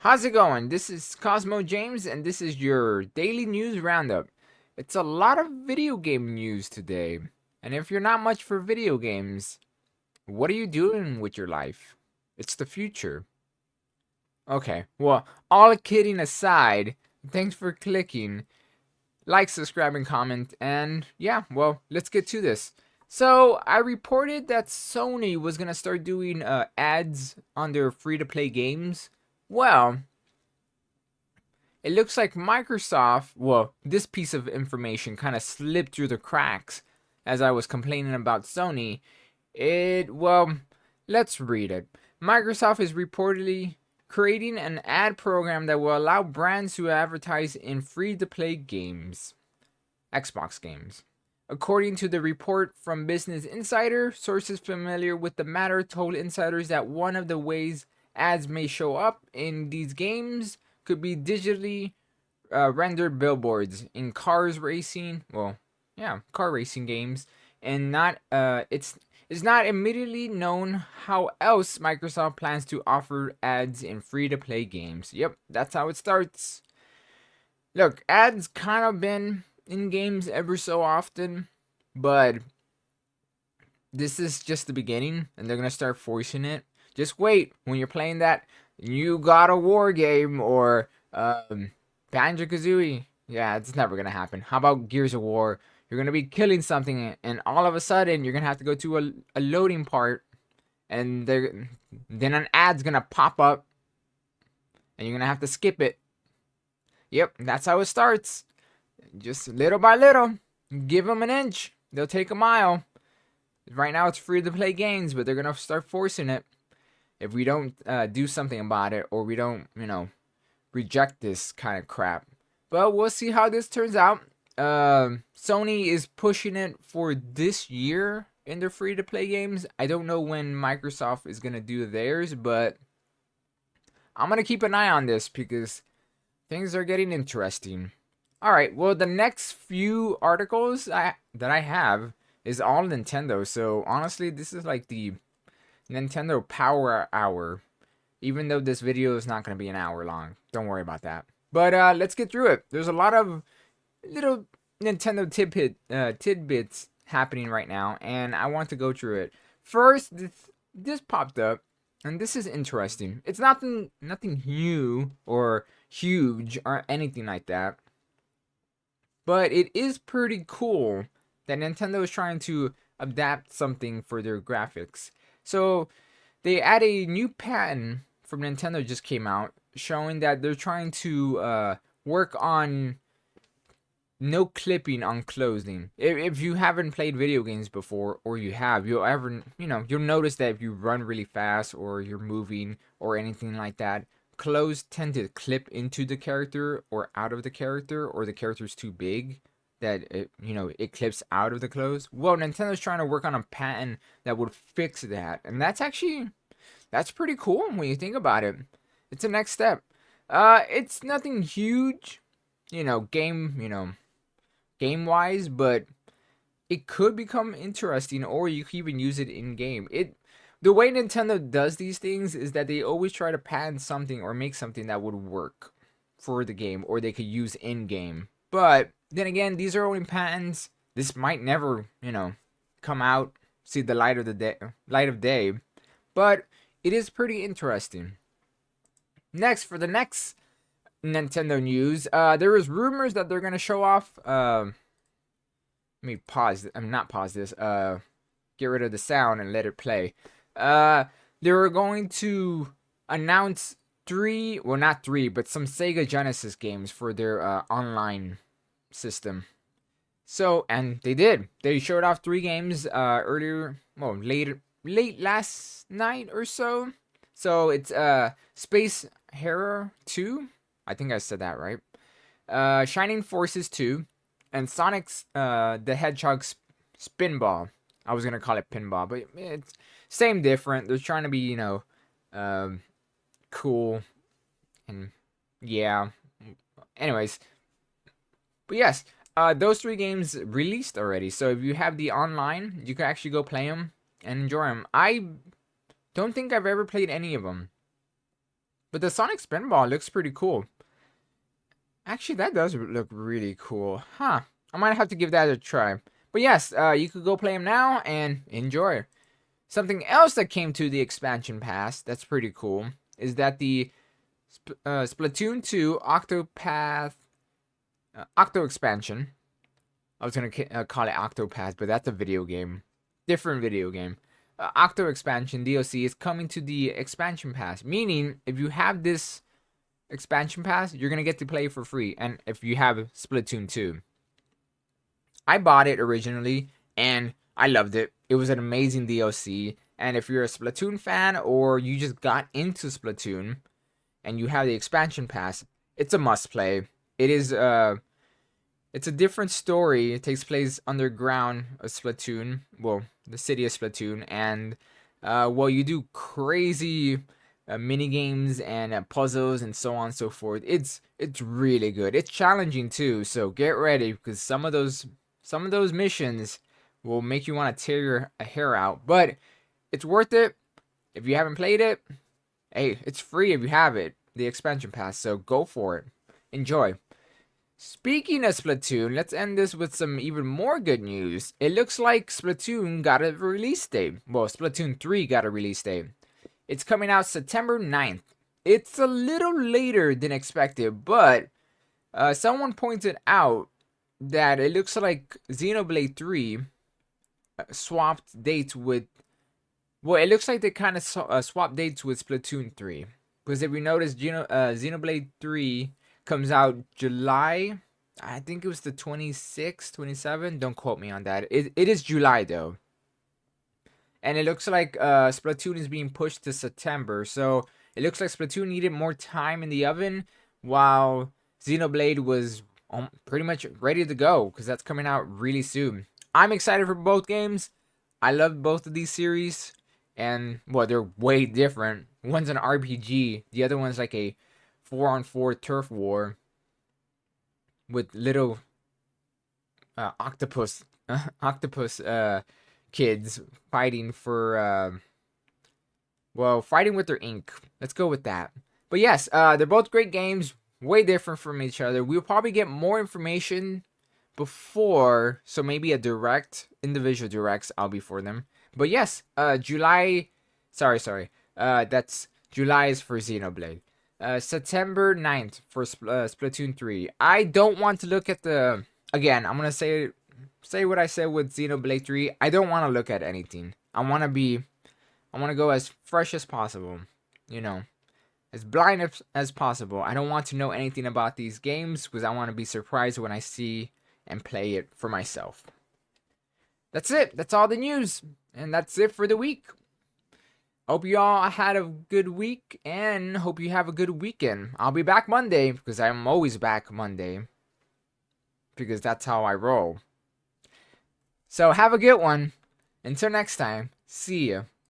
How's it going? This is Cosmo James, and this is your daily news roundup. It's a lot of video game news today. And if you're not much for video games, what are you doing with your life? It's the future. Okay, well, all kidding aside, thanks for clicking. Like, subscribe, and comment. And yeah, well, let's get to this. So, I reported that Sony was going to start doing ads on their free to play games. Well, it looks like Microsoft, well, this piece of information kind of slipped through the cracks as I was complaining about Sony. Well, let's read it. Microsoft is reportedly creating an ad program that will allow brands to advertise in free to play games, Xbox games. According to the report from Business Insider, sources familiar with the matter told insiders that one of the ways ads may show up in these games could be digitally rendered billboards in cars racing. Well, yeah, car racing games, and not it's not immediately known how else Microsoft plans to offer ads in free-to-play games. Yep, that's how it starts. Look, ads kind of been in games ever so often, but this is just the beginning, and they're gonna start forcing it. Just wait when you're playing that You Got a War game or Banjo Kazooie. Yeah, it's never gonna happen. How about Gears of War? You're gonna be killing something, and all of a sudden you're gonna have to go to a loading part, and then an ad's gonna pop up, and you're gonna have to skip it. Yep, that's how it starts. Just little by little, give them an inch, they'll take a mile. Right now it's free to play games, but they're gonna start forcing it if we don't do something about it, or we don't, reject this kind of crap. But we'll see how this turns out. Sony is pushing it for this year in their free to play games. I don't know when Microsoft is gonna do theirs, but I'm gonna keep an eye on this because things are getting interesting. All right, well, the next few articles that I have is all Nintendo. So honestly, this is like the Nintendo Power Hour. Even though this video is not going to be an hour long. Don't worry about that. But let's get through it. There's a lot of little Nintendo tidbits happening right now, and I want to go through it. First, this popped up, and this is interesting. It's nothing new or huge or anything like that. But it is pretty cool that Nintendo is trying to adapt something for their graphics. So they add a new patent from Nintendo just came out showing that they're trying to work on no clipping on clothing. If you haven't played video games before, or you have, you'll notice that if you run really fast or you're moving or anything like that, clothes tend to clip into the character or out of the character, or the character's too big that it clips out of the clothes. Well, Nintendo's trying to work on a patent that would fix that, and that's pretty cool when you think about it. It's a next step. It's nothing huge, game wise, but it could become interesting, or you could even use it in game. The way Nintendo does these things is that they always try to patent something or make something that would work for the game, or they could use in game. But then again, these are only patents. This might never, come out, see the light of day. But it is pretty interesting. Next, for the next Nintendo news, there is rumors that they're gonna show off. Let me pause. I'm not pause this. Get rid of the sound and let it play. They were going to announce not three, but some Sega Genesis games for their online system. So, and they did. They showed off 3 games late last night or so. So it's Space Harrier 2. I think I said that right. Shining Forces 2 and Sonic's the Hedgehog's Spinball. I was gonna call it pinball, but it's same different. They're trying to be, cool, and yeah. Anyways, but yes, those 3 games released already. So if you have the online, you can actually go play them and enjoy them. I don't think I've ever played any of them. But the Sonic Spinball looks pretty cool. Actually, that does look really cool. Huh. I might have to give that a try. But yes, you could go play them now and enjoy. Something else that came to the expansion pass that's pretty cool is that the Splatoon 2 Octo Expansion. I was gonna call it Octopath, but that's a video game, different video game. Octo Expansion DLC is coming to the expansion pass, meaning if you have this expansion pass, you're gonna get to play for free. And if you have Splatoon 2, I bought it originally and I loved it. It was an amazing DLC. And if you're a Splatoon fan or you just got into Splatoon and you have the expansion pass, it's a must play. It is it's a different story. It takes place underground of Splatoon. Well, the city of Splatoon, and well, you do crazy mini games and puzzles and so on and so forth. It's really good. It's challenging too. So get ready because some of those missions will make you want to tear your hair out. But it's worth it. If you haven't played it, hey, it's free if you have it, the expansion pass. So go for it. Enjoy. Speaking of Splatoon, let's end this with some even more good news. It looks like Splatoon got a release date. Well, Splatoon 3 got a release date. It's coming out September 9th. It's a little later than expected, but someone pointed out that it looks like Xenoblade 3 swapped dates with. Well, it looks like they kind of swapped dates with Splatoon 3. Because if you notice, Xenoblade 3 comes out July. I think it was the 26th, 27th. Don't quote me on that. It is July, though. And it looks like Splatoon is being pushed to September. So it looks like Splatoon needed more time in the oven, while Xenoblade was pretty much ready to go, because that's coming out really soon. I'm excited for both games. I love both of these series. And, well, they're way different. One's an RPG. The other one's like a 4-on-4 turf war with little octopus kids fighting for fighting with their ink. Let's go with that. But yes, they're both great games, way different from each other. We'll probably get more information before, so maybe a direct, individual directs I'll be for them. But yes, July, sorry, that's July is for Xenoblade. September 9th for Splatoon 3. I don't want to look at the, again, I'm going to say what I said with Xenoblade 3. I don't want to look at anything. I want to go as fresh as possible, you know, as blind as possible. I don't want to know anything about these games because I want to be surprised when I see and play it for myself. That's it. That's all the news. And that's it for the week. Hope you all had a good week and hope you have a good weekend. I'll be back Monday because I'm always back Monday because that's how I roll. So have a good one. Until next time, see ya.